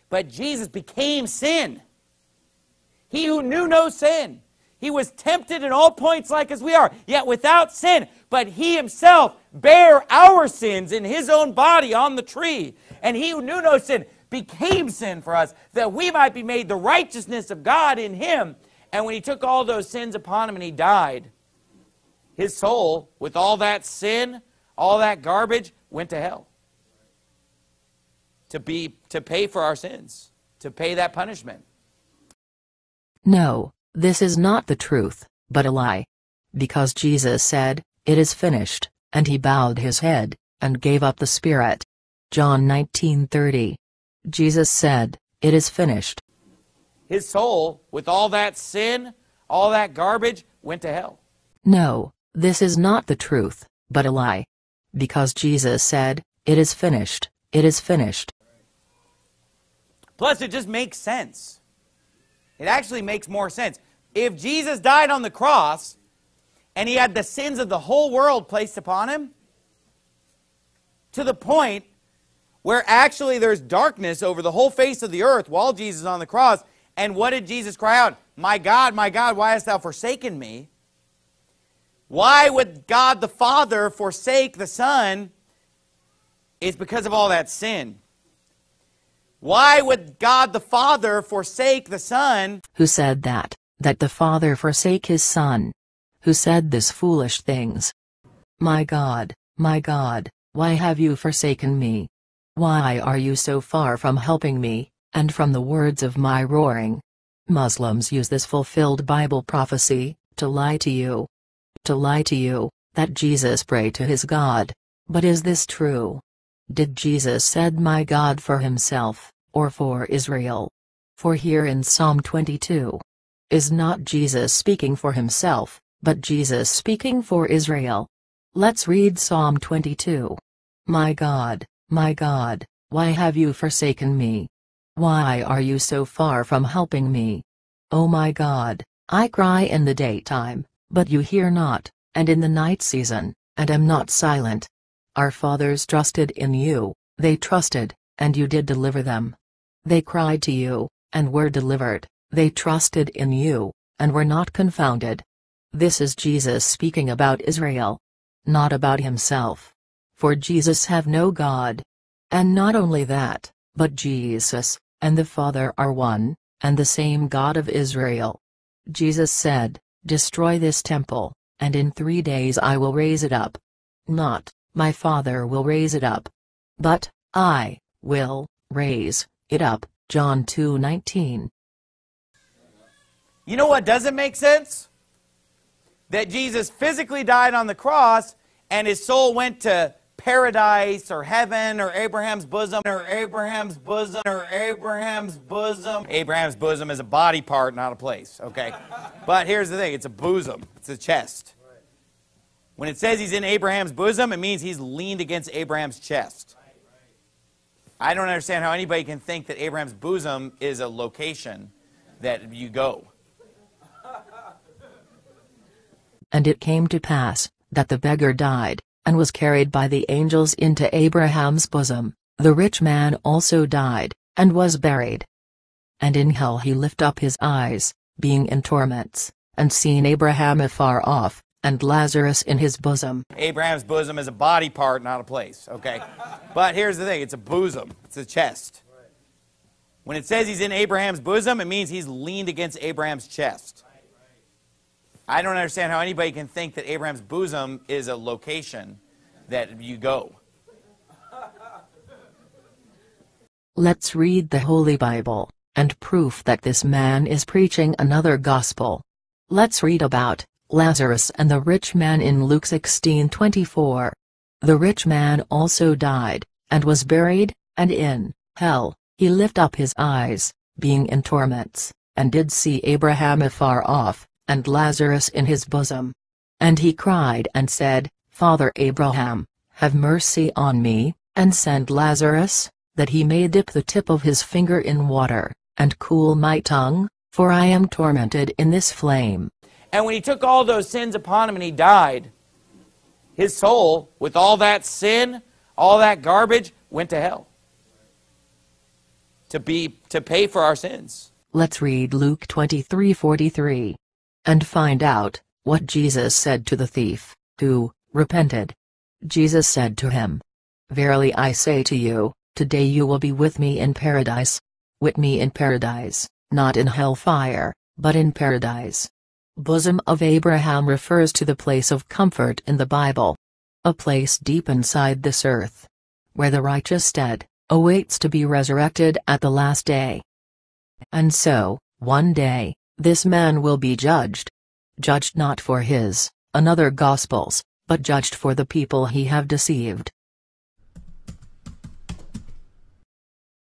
But Jesus became sin. He who knew no sin. He was tempted in all points like as we are, yet without sin. But he himself bare our sins in his own body on the tree. And he who knew no sin became sin for us, that we might be made the righteousness of God in him. And when he took all those sins upon him and he died, his soul, with all that sin, all that garbage, went to hell. To pay for our sins, to pay that punishment. No, this is not the truth, but a lie. Because Jesus said, "It is finished," and he bowed his head, and gave up the spirit. John 19:30. Jesus said, "It is finished." His soul, with all that sin, all that garbage, went to hell. No, this is not the truth, but a lie. Because Jesus said, "It is finished, it is finished." Plus, it just makes sense. It actually makes more sense. If Jesus died on the cross, and he had the sins of the whole world placed upon him, to the point where actually there's darkness over the whole face of the earth while Jesus is on the cross, and what did Jesus cry out? My God, why hast thou forsaken me?" Why would God the Father forsake the Son? It's because of all that sin. Why would God the Father forsake the Son? Who said that the Father forsake his Son? Who said this foolish things? My God, why have you forsaken me? Why are you so far from helping me, and from the words of my roaring? Muslims use this fulfilled Bible prophecy to lie to you. To lie to you, that Jesus prayed to his God. But is this true? Did Jesus said my God for himself, or for Israel? For here in Psalm 22, is not Jesus speaking for himself, but Jesus speaking for Israel? Let's read Psalm 22. My God, why have you forsaken me? Why are you so far from helping me? O my God, I cry in the daytime, but you hear not, and in the night season, and am not silent. Our fathers trusted in you, they trusted, and you did deliver them. They cried to you, and were delivered, they trusted in you, and were not confounded. This is Jesus speaking about Israel, not about himself. For Jesus have no God. And not only that, but Jesus, and the Father are one, and the same God of Israel. Jesus said, "Destroy this temple, and in 3 days I will raise it up." Not, "My Father will raise it up," but, "I will raise it up." John 2:19. You know what doesn't make sense? That Jesus physically died on the cross, and his soul went to paradise, or heaven, or Abraham's bosom, or Abraham's bosom, or Abraham's bosom. Abraham's bosom is a body part, not a place, okay? But here's the thing, it's a bosom, it's a chest. When it says he's in Abraham's bosom, it means he's leaned against Abraham's chest. I don't understand how anybody can think that Abraham's bosom is a location that you go. And it came to pass, that the beggar died, and was carried by the angels into Abraham's bosom. The rich man also died, and was buried. And in hell he lift up his eyes, being in torments, and seen Abraham afar off, and Lazarus in his bosom. Abraham's bosom is a body part, not a place, okay? But here's the thing, it's a bosom, it's a chest. When it says he's in Abraham's bosom, it means he's leaned against Abraham's chest. I don't understand how anybody can think that Abraham's bosom is a location that you go. Let's read the Holy Bible, and proof that this man is preaching another gospel. Let's read about Lazarus and the rich man in Luke 16:24. The rich man also died, and was buried, and in hell he lift up his eyes, being in torments, and did see Abraham afar off, and Lazarus in his bosom. And he cried and said, Father Abraham, have mercy on me, and send Lazarus, that he may dip the tip of his finger in water, and cool my tongue, for I am tormented in this flame. And when he took all those sins upon him and he died, his soul, with all that sin, all that garbage, went to hell. to pay for our sins. Let's read Luke 23:43. And find out what Jesus said to the thief, who repented. Jesus said to him, Verily I say to you, today you will be with me in paradise. With me in paradise, not in hellfire, but in paradise. Bosom of Abraham refers to the place of comfort in the Bible. A place deep inside this earth, where the righteous dead awaits to be resurrected at the last day. And so, one day, this man will be judged. Judged not for his, another gospels, but judged for the people he have deceived.